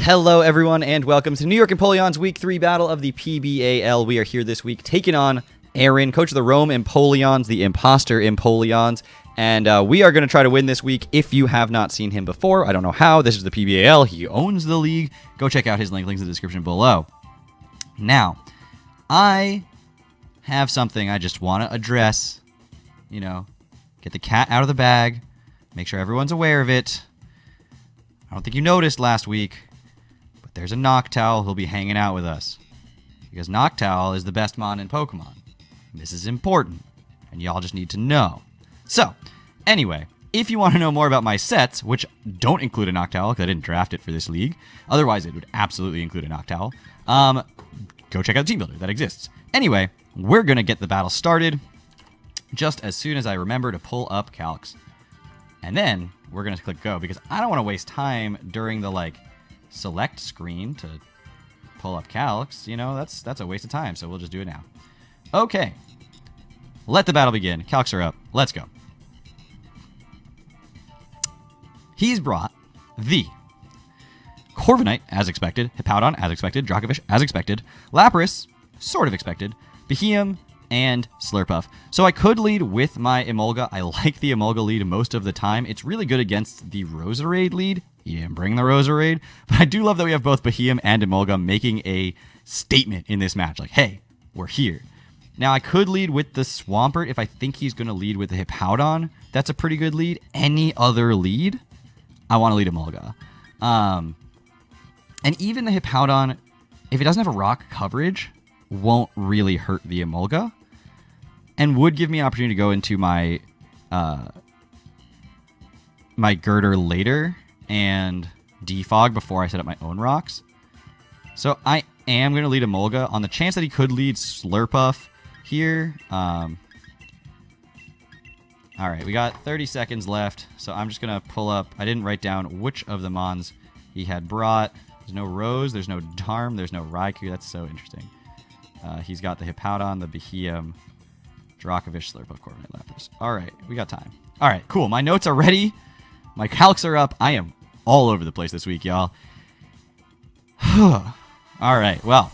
Hello, everyone, and welcome to New York Empoleons Week 3 battle of the PBAL. We are here this week taking on Aaron, coach of the Rome Empoleons, the imposter Empoleons, and we are going to try to win this week. If you have not seen him before, I don't know how. This is the PBAL. He owns the league. Go check out his links in the description below. Now, I have something I just want to address. You know, get the cat out of the bag. Make sure everyone's aware of it. I don't think you noticed last week, but there's a Noctowl who'll be hanging out with us. Because Noctowl is the best mon in Pokemon. This is important, and y'all just need to know. So, anyway, if you want to know more about my sets, which don't include a Noctowl, because I didn't draft it for this league, otherwise it would absolutely include a Noctowl, go check out the team builder that exists. Anyway, we're going to get the battle started just as soon as I remember to pull up Calcs. And then we're going to click go, because I don't want to waste time during the, select screen to pull up Calcs. You know, that's a waste of time, so we'll just do it now. Okay. Let the battle begin. Calcs are up. Let's go. He's brought the Corviknight, as expected, Hippowdon, as expected, Dracovish, as expected, Lapras, sort of expected, Beheeyem, and Slurpuff. So I could lead with my Emolga. I like the Emolga lead most of the time. It's really good against the Roserade lead. He didn't bring the Roserade, but I do love that we have both Beheeyem and Emolga making a statement in this match. Like, hey, we're here. Now, I could lead with the Swampert if I think he's going to lead with the Hippowdon. That's a pretty good lead. Any other lead, I want to lead Emolga. And even the Hippowdon, if it doesn't have a rock coverage, won't really hurt the Emolga, and would give me an opportunity to go into my my Girder later and defog before I set up my own rocks. So I am going to lead Emolga on the chance that he could lead Slurpuff here. All right, we got 30 seconds left, so I'm just going to pull up. I didn't write down which of the mons he had brought. There's no Rose, there's no Darm, there's no Raikou. That's so interesting. He's got the Hippowdon, the Beheeyem, Dracovish, Slurpuff, Corviknight, Lapras. All right, we got time. All right, cool. My notes are ready. My calcs are up. I am all over the place this week, y'all. All right, well,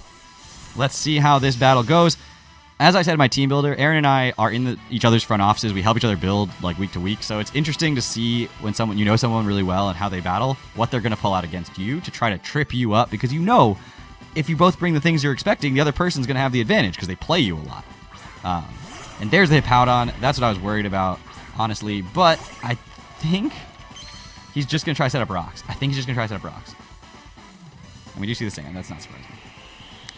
let's see how this battle goes. As I said in my team builder, Aaron and I are in each other's front offices. We help each other build week to week, so it's interesting to see when you know someone really well and how they battle, what they're going to pull out against you to try to trip you up, because you know if you both bring the things you're expecting, the other person's going to have the advantage because they play you a lot. And there's the Hippowdon. That's what I was worried about, honestly. But I think he's just going to try to set up rocks. And we do see the same. That's not surprising.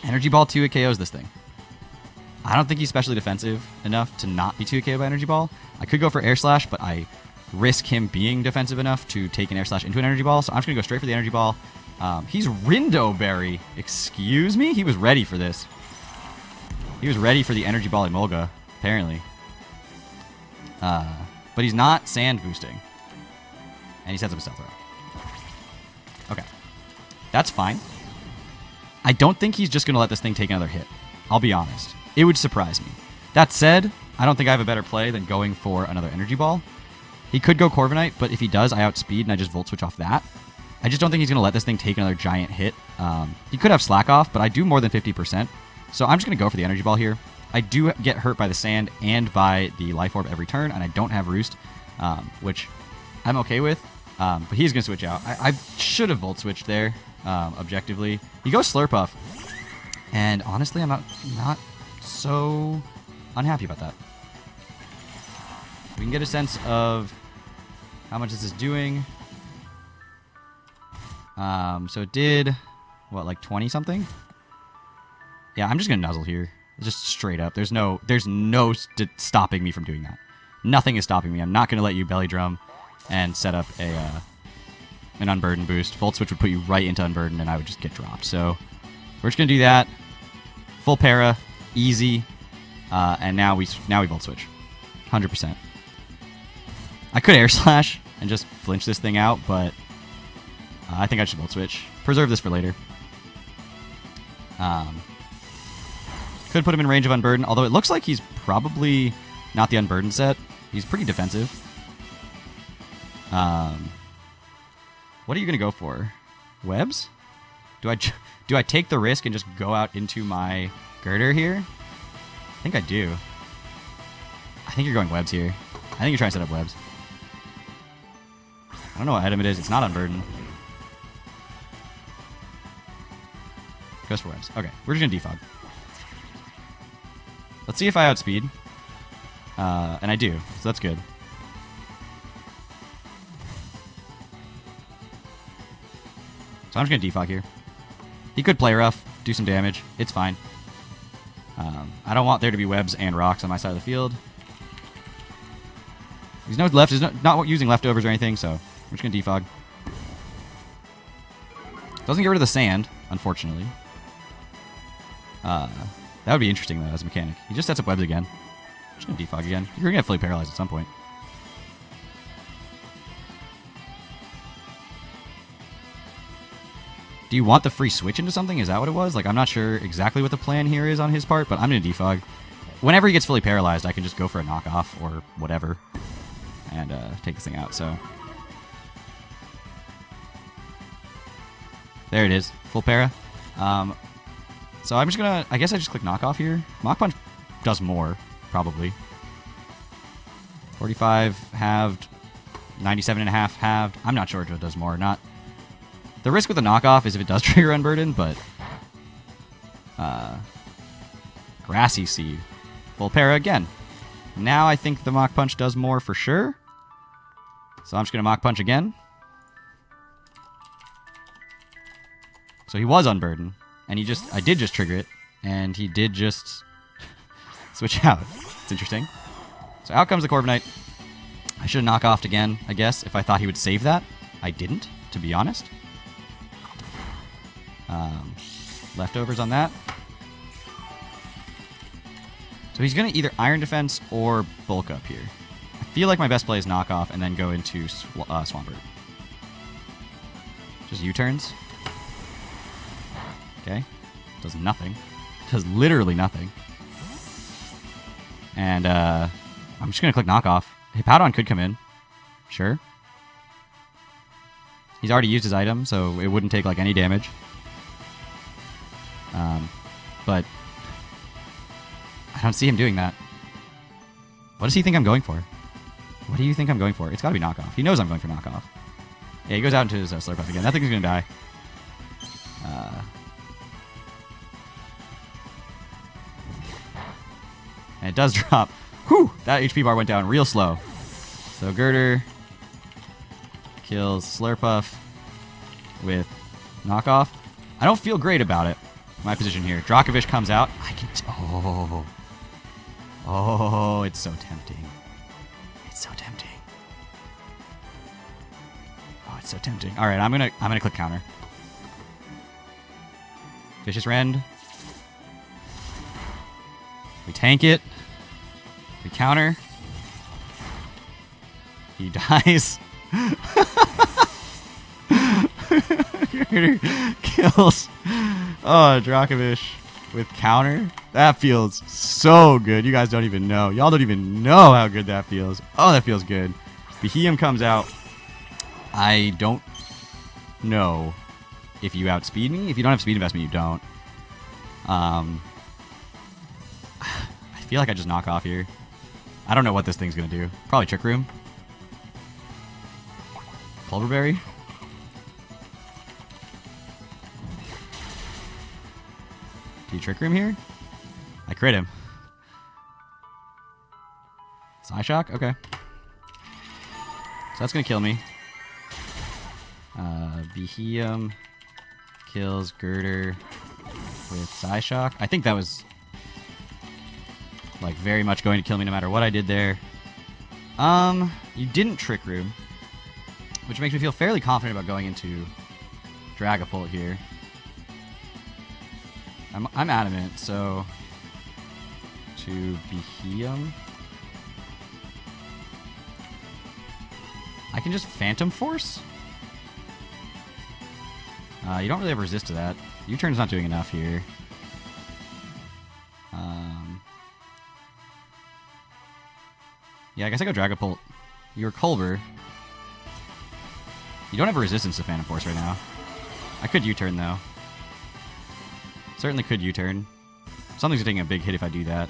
Energy Ball 2 KOs this thing. I don't think he's specially defensive enough to not be 2 KO by Energy Ball. I could go for Air Slash, but I risk him being defensive enough to take an Air Slash into an Energy Ball. So I'm just going to go straight for the Energy Ball. He's Rindo Berry. Excuse me? He was ready for this. He was ready for the Energy Ball Emolga, apparently. But he's not Sand Boosting. And he sets up a Stealth Rock. Okay. That's fine. I don't think he's just going to let this thing take another hit. I'll be honest. It would surprise me. That said, I don't think I have a better play than going for another Energy Ball. He could go Corviknight, but if he does, I outspeed and I just Volt Switch off that. I just don't think he's going to let this thing take another giant hit. He could have Slack Off, but I do more than 50%. So I'm just going to go for the Energy Ball here. I do get hurt by the Sand and by the Life Orb every turn, and I don't have Roost, which I'm okay with. But he's going to switch out. I should have Volt Switched there, objectively. He goes Slurpuff, and honestly, I'm not so unhappy about that. We can get a sense of how much this is doing. So it did, what, 20 something? Yeah, I'm just gonna nuzzle here, just straight up. There's no stopping me from doing that. Nothing is stopping me. I'm not gonna let you belly drum and set up an Unburden boost. Volt Switch would put you right into Unburden, and I would just get dropped. So we're just gonna do that. Full para, easy, and now we Volt Switch, 100%. I could Air Slash and just flinch this thing out, but I think I should Volt Switch. Preserve this for later. Could put him in range of Unburden, although it looks like he's probably not the Unburden set. He's pretty defensive. What are you going to go for? Webs? Do I take the risk and just go out into my girder here? I think I do. I think you're going webs here. I think you're trying to set up webs. I don't know what item it is. It's not unburdened. Goes for webs. Okay, we're just going to defog. Let's see if I outspeed. And I do, so that's good. So I'm just going to defog here. He could play rough, do some damage. It's fine. I don't want there to be webs and rocks on my side of the field. He's not using leftovers or anything, so we're just going to defog. Doesn't get rid of the sand, unfortunately. That would be interesting, though, as a mechanic. He just sets up webs again. Just going to defog again. You're going to get fully paralyzed at some point. Do you want the free switch into something? Is that what it was? Like, I'm not sure exactly what the plan here is on his part, but I'm going to defog. Whenever he gets fully paralyzed, I can just go for a knockoff or whatever and take this thing out, so. There it is. Full para. So I'm just going to, I guess I just click knockoff here. Mach Punch does more, probably. 45 halved, 97.5 halved. I'm not sure if it does more or not. The risk with a knockoff is if it does trigger Unburden, but Grassy Seed. Full para again. Now I think the Mach Punch does more for sure. So I'm just going to Mach Punch again. So he was Unburden, and I did just trigger it, and he did just switch out. It's interesting. So out comes the Corviknight. I should have knock-offed again, I guess, if I thought he would save that. I didn't, to be honest. Leftovers on that. So he's going to either Iron Defense or bulk up here. I feel like my best play is knock off and then go into Swampert. Just U-turns. Okay. Does nothing. Does literally nothing. And I'm just going to click knock off. Hippowdon could come in. Sure. He's already used his item, so it wouldn't take like any damage. But I don't see him doing that. What does he think I'm going for? What do you think I'm going for? It's got to be knockoff. He knows I'm going for knockoff. Yeah, he goes out into his Slurpuff again. That thing's going to die. And it does drop. Whew! That HP bar went down real slow. So Girder kills Slurpuff with knockoff. I don't feel great about it. My position here. Dracovish comes out. I can. Oh, it's so tempting. It's so tempting. Oh, it's so tempting. All right, I'm gonna click counter. Vicious Rend. We tank it. We counter. He dies. Kills. Oh, Dracovish with counter. That feels so good. You guys don't even know. Y'all don't even know how good that feels. Oh, that feels good. Beheum comes out. I don't know if you outspeed me. If you don't have speed investment, you don't. I feel like I just knock off here. I don't know what this thing's going to do. Probably Trick Room. Pulverberry. Do you Trick Room here? I crit him. Psyshock? Okay. So that's going to kill me. Beheum kills Girder with Psyshock. I think that was like very much going to kill me no matter what I did there. You didn't Trick Room, which makes me feel fairly confident about going into Dragapult here. I'm adamant, so to Beheum. I can just Phantom Force? You don't really have resist to that. U-turn's not doing enough here. Yeah, I guess I go Dragapult. You're Culver. You don't have a resistance to Phantom Force right now. I could U-turn, though. Certainly could U-turn. Something's taking a big hit if I do that.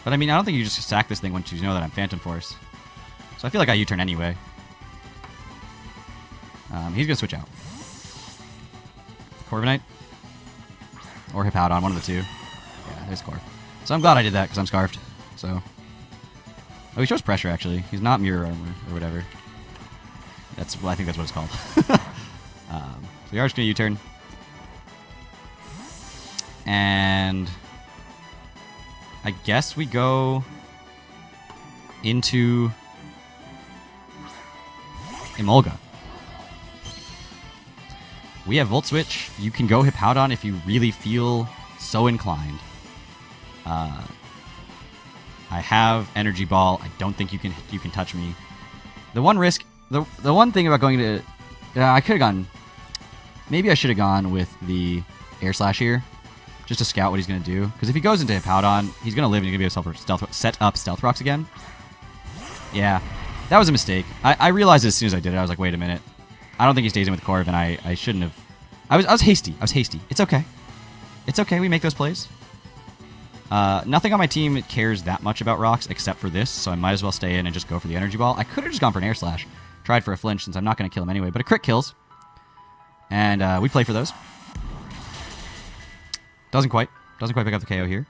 But I mean, I don't think you just sack this thing once you know that I'm Phantom Force. So I feel like I U-turn anyway. He's going to switch out. Corviknight? Or Hippowdon, one of the two. Yeah, there's Corv. So I'm glad I did that because I'm Scarfed. So. Oh, he shows pressure actually. He's not Mirror Armor or whatever. I think that's what it's called. So we are just going to U-turn. And I guess we go into Emolga. We have Volt Switch. You can go Hippowdon if you really feel so inclined. I have Energy Ball. I don't think you can touch me. The one risk, the one thing about going to, I could have gone. Maybe I should have gone with the Air Slash here, just to scout what he's going to do. Because if he goes into Hippowdon, he's going to live and he's going to be able to set up Stealth Rocks again. Yeah, that was a mistake. I realized it as soon as I did it. I was like, wait a minute. I don't think he stays in with Corv, and I shouldn't have. I was hasty. It's okay. It's okay. We make those plays. Nothing on my team cares that much about rocks except for this, so I might as well stay in and just go for the Energy Ball. I could have just gone for an Air Slash. Tried for a flinch since I'm not going to kill him anyway, but a crit kills. And we play for those. Doesn't quite pick up the KO here.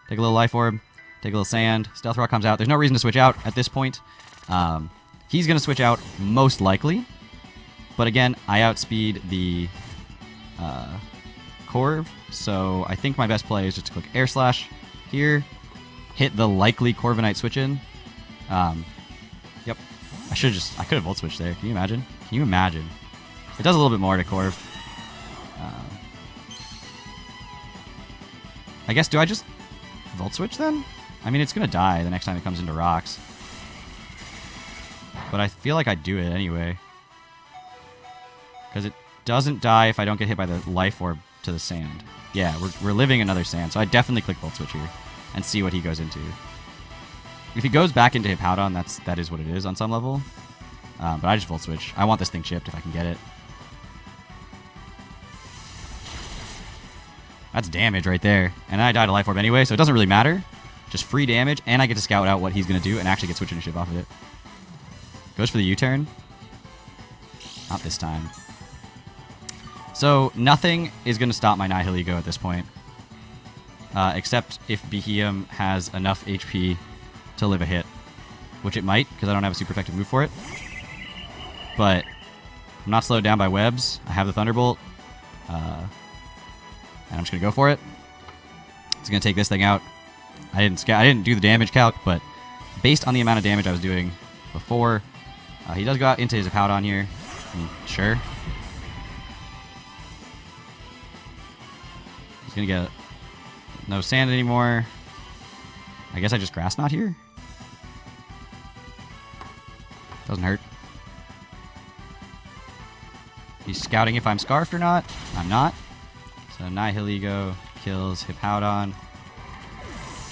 Take a little Life Orb. Take a little Sand. Stealth Rock comes out. There's no reason to switch out at this point. He's going to switch out most likely. But again, I outspeed the Corv, so I think my best play is just to click Air Slash here. Hit the likely Corviknight switch in. Yep. I could have Volt Switched there. Can you imagine? It does a little bit more to Corv. I guess, do I just Volt Switch then? I mean, it's going to die the next time it comes into rocks. But I feel like I'd do it anyway. Because it doesn't die if I don't get hit by the Life Orb to the Sand. Yeah, we're living another Sand, so I definitely click Volt Switch here and see what he goes into. If he goes back into Hippowdon, that is what it is on some level. But I just Volt Switch. I want this thing chipped if I can get it. That's damage right there. And I died a Life Orb anyway, so it doesn't really matter. Just free damage, and I get to scout out what he's going to do and actually get Switch Initiative off of it. Goes for the U-turn. Not this time. So nothing is going to stop my Nihilego at this point. Except if Beheeyem has enough HP to live a hit. Which it might, because I don't have a super effective move for it. But I'm not slowed down by webs. I have the Thunderbolt. And I'm just going to go for it. It's going to take this thing out. I didn't do the damage calc, but based on the amount of damage I was doing before, he does go out into his Hippowdon here. Sure. He's going to get no Sand anymore. I guess I just Grass Knot here. Doesn't hurt. He's scouting if I'm Scarfed or not. I'm not. So Nihilego kills Hippowdon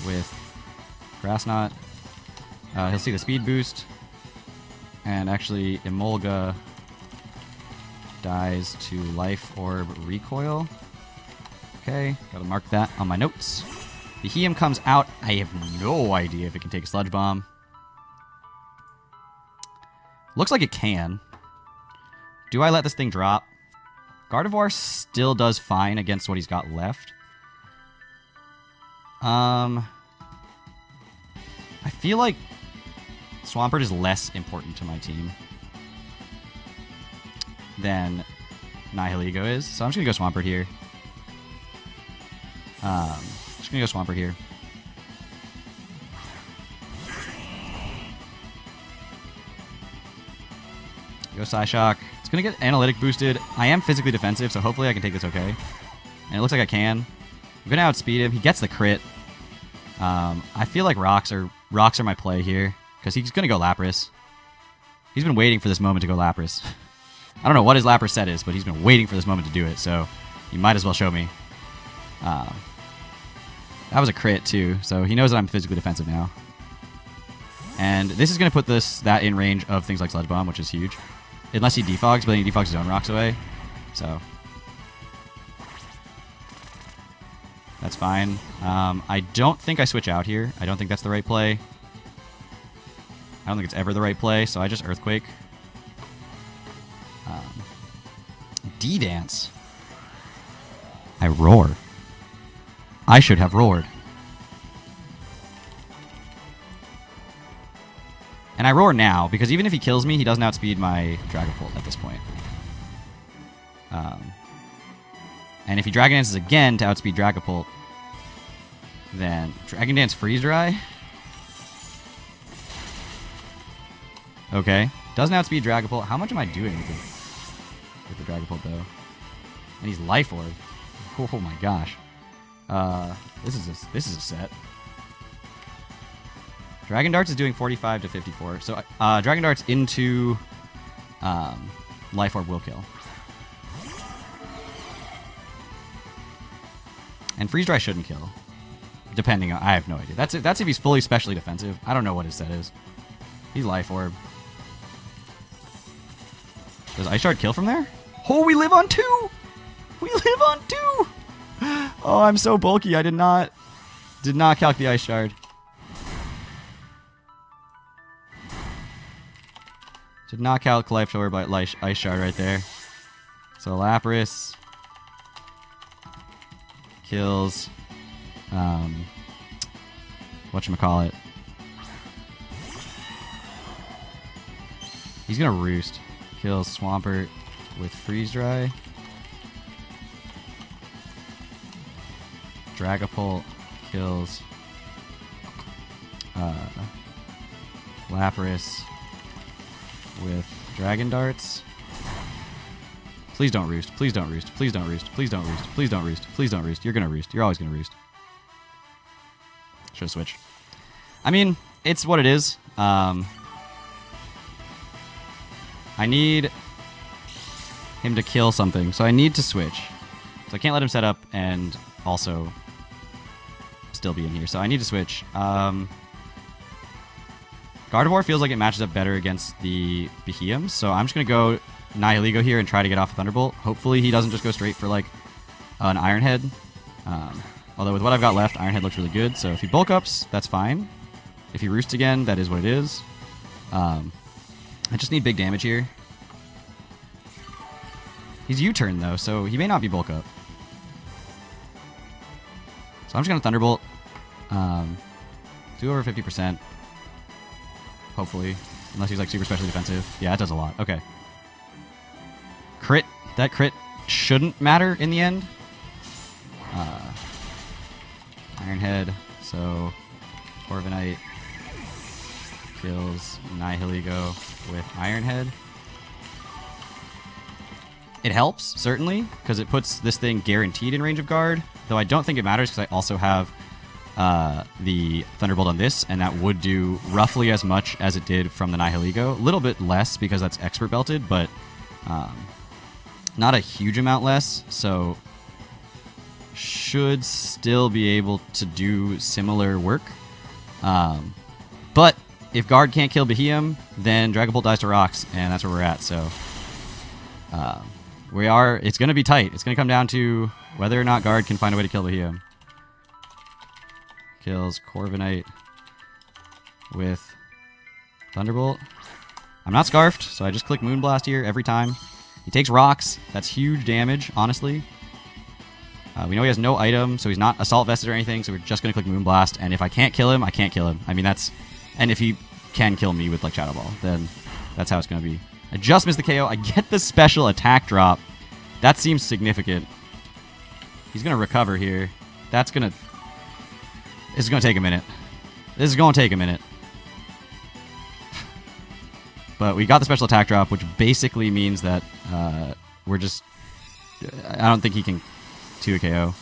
with Grass Knot. He'll see the speed boost. And actually, Emolga dies to Life Orb Recoil. Okay, gotta mark that on my notes. Beheeyem comes out. I have no idea if it can take a Sludge Bomb. Looks like it can. Do I let this thing drop? Gardevoir still does fine against what he's got left. I feel like Swampert is less important to my team than Nihilego is. So I'm just going to go Swampert here. Just going to go Swampert here. Go Psyshock. It's going to get Analytic boosted. I am physically defensive, so hopefully I can take this okay. And it looks like I can. I'm going to outspeed him. He gets the crit. I feel like rocks are my play here, because he's going to go Lapras. He's been waiting for this moment to go Lapras. I don't know what his Lapras set is, but he's been waiting for this moment to do it, so he might as well show me. That was a crit, too, so he knows that I'm physically defensive now. And this is going to put that in range of things like Sludge Bomb, which is huge. Unless he defogs, but then he defogs his own rocks away. So that's fine. I don't think I switch out here. I don't think that's the right play. I don't think it's ever the right play, so I just Earthquake. D-Dance. I roar. I should have roared. And I roar now, because even if he kills me, he doesn't outspeed my Dragapult at this point. And if he Dragon Dances again to outspeed Dragapult, then Dragon Dance Freeze Dry? Okay. Doesn't outspeed Dragapult. How much am I doing with the Dragapult, though? And he's Life Orb. Oh my gosh. This is a set. Dragon Darts is doing 45 to 54. So Dragon Darts into Life Orb will kill. And Freeze Dry shouldn't kill. Depending on... I have no idea. That's if he's fully specially defensive. I don't know what his set is. He's Life Orb. Does Ice Shard kill from there? Oh, we live on 2! We live on 2! Oh, I'm so bulky. I did not calc the Ice Shard. Did not calc Life Orb by Ice Shard right there. So Lapras kills whatchamacallit. He's gonna Roost. Kills Swampert with Freeze Dry. Dragapult kills Lapras with Dragon Darts. Please don't Roost. Please don't Roost. Please don't Roost. Please don't Roost. Please don't Roost. Please don't Roost. You're gonna Roost. You're always gonna Roost. Should have switched. I mean, it's what it is. I need him to kill something, so I need to switch. So I can't let him set up and also still be in here. So I need to switch. Gardevoir feels like it matches up better against the Behemoths, so I'm just going to go Nihilego here and try to get off a Thunderbolt. Hopefully he doesn't just go straight for like an Iron Head. Although with what I've got left, Iron Head looks really good. So if he bulk ups, that's fine. If he Roosts again, that is what it is. I just need big damage here. He's U-turn though, so he may not be bulk up. So I'm just going to Thunderbolt. Do over 50%. Hopefully. Unless he's like super specially defensive. Yeah, it does a lot. Okay. Crit. That crit shouldn't matter in the end. Iron Head. So Corviknight kills Nihilego with Iron Head. It helps, certainly, because it puts this thing guaranteed in range of guard, though I don't think it matters because I also have the Thunderbolt on this, and that would do roughly as much as it did from the Nihilego. A little bit less because that's Expert Belted, but not a huge amount less, so should still be able to do similar work. But if guard can't kill Behemoth, then Dragapult dies to rocks, and that's where we're at, so... it's going to be tight. It's going to come down to whether or not guard can find a way to kill Behemoth. Kills Corviknight with Thunderbolt. I'm not Scarfed, so I just click Moonblast here every time. He takes rocks. That's huge damage, honestly. We know he has no item, so he's not Assault Vested or anything, so we're just going to click Moonblast, and if I can't kill him, I can't kill him. I mean, that's... And if he can kill me with, like, Shadow Ball, then that's how it's going to be. I just missed the KO. I get the special attack drop. That seems significant. He's going to recover here. That's going to... This is going to take a minute. This is going to take a minute. But we got the special attack drop, which basically means that we're just... I don't think he can 2 KO.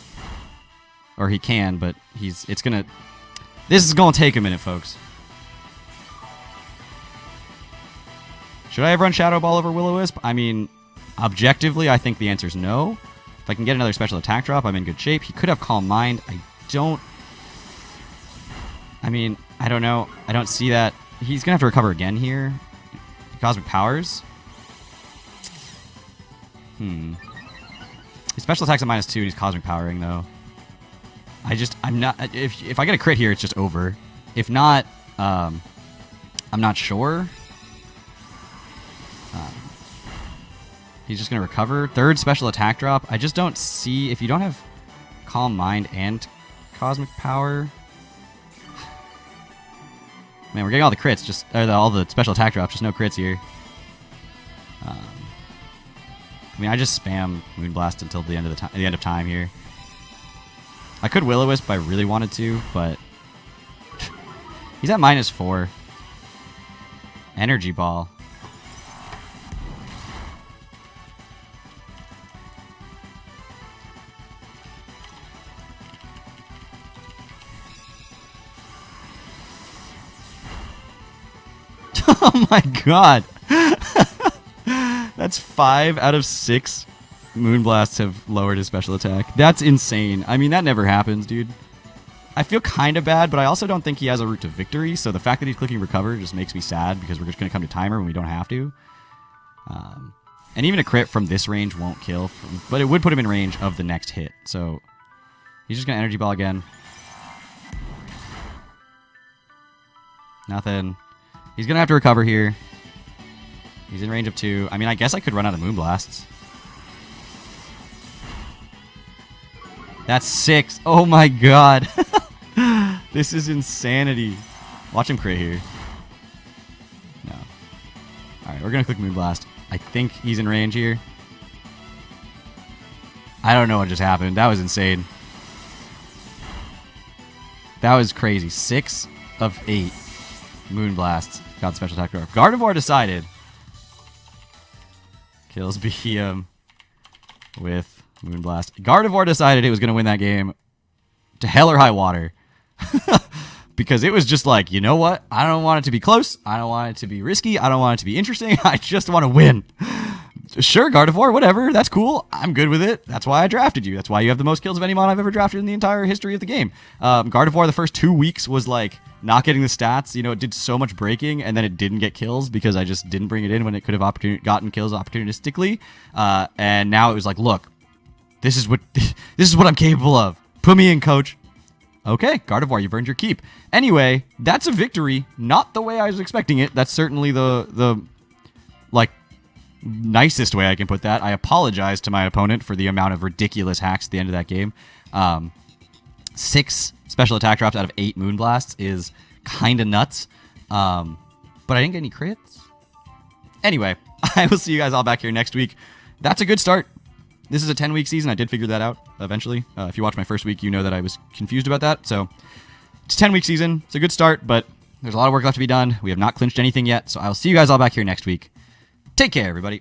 Or he can, but it's going to... This is going to take a minute, folks. Should I have run Shadow Ball over Will-O-Wisp? I mean, objectively, I think the answer is no. If I can get another special attack drop, I'm in good shape. He could have Calm Mind. I don't know. I don't see that. He's going to have to recover again here. Cosmic Powers. His special attack's at -2 and he's cosmic powering though. I'm not, if I get a crit here, it's just over. If not, I'm not sure. He's just going to recover. Third special attack drop. I just don't see, if you don't have Calm Mind and Cosmic Power. Man, we're getting all the crits, just all the special attack drops, just no crits here. I mean, I just spam Moonblast until the end of time here. I could Will-O-Wisp if I really wanted to, but he's at -4. Energy Ball. Oh my god. That's 5 out of 6 Moonblasts have lowered his special attack. That's insane. I mean, that never happens, dude. I feel kind of bad, but I also don't think he has a route to victory, so the fact that he's clicking recover just makes me sad because we're just going to come to timer when we don't have to. And even a crit from this range won't kill, but it would put him in range of the next hit. So he's just going to Energy Ball again. Nothing. He's going to have to recover here. He's in range of 2. I mean, I guess I could run out of Moonblasts. That's 6. Oh my god. This is insanity. Watch him crit here. No. Alright, we're going to click Moonblast. I think he's in range here. I don't know what just happened. That was insane. That was crazy. 6 of 8 Moonblasts got the special attack drop. Gardevoir decided. Kills Behem with Moonblast. Gardevoir decided it was going to win that game to hell or high water. Because it was just like, you know what? I don't want it to be close. I don't want it to be risky. I don't want it to be interesting. I just want to win. Sure, Gardevoir, whatever. That's cool. I'm good with it. That's why I drafted you. That's why you have the most kills of any mon I've ever drafted in the entire history of the game. Gardevoir, the first 2 weeks was like not getting the stats. You know, it did so much breaking, and then it didn't get kills because I just didn't bring it in when it could have gotten kills opportunistically. And now it was like, look, this is what I'm capable of. Put me in, coach. Okay, Gardevoir, you've earned your keep. Anyway, that's a victory. Not the way I was expecting it. That's certainly the like nicest way I can put that. I apologize to my opponent for the amount of ridiculous hacks at the end of that game. 6 special attack drops out of 8 Moonblasts is kind of nuts. But I didn't get any crits. Anyway, I will see you guys all back here next week. That's a good start. This is a 10-week season. I did figure that out eventually. If you watched my first week, you know that I was confused about that. So it's a 10-week season. It's a good start, but there's a lot of work left to be done. We have not clinched anything yet. So I'll see you guys all back here next week. Take care, everybody.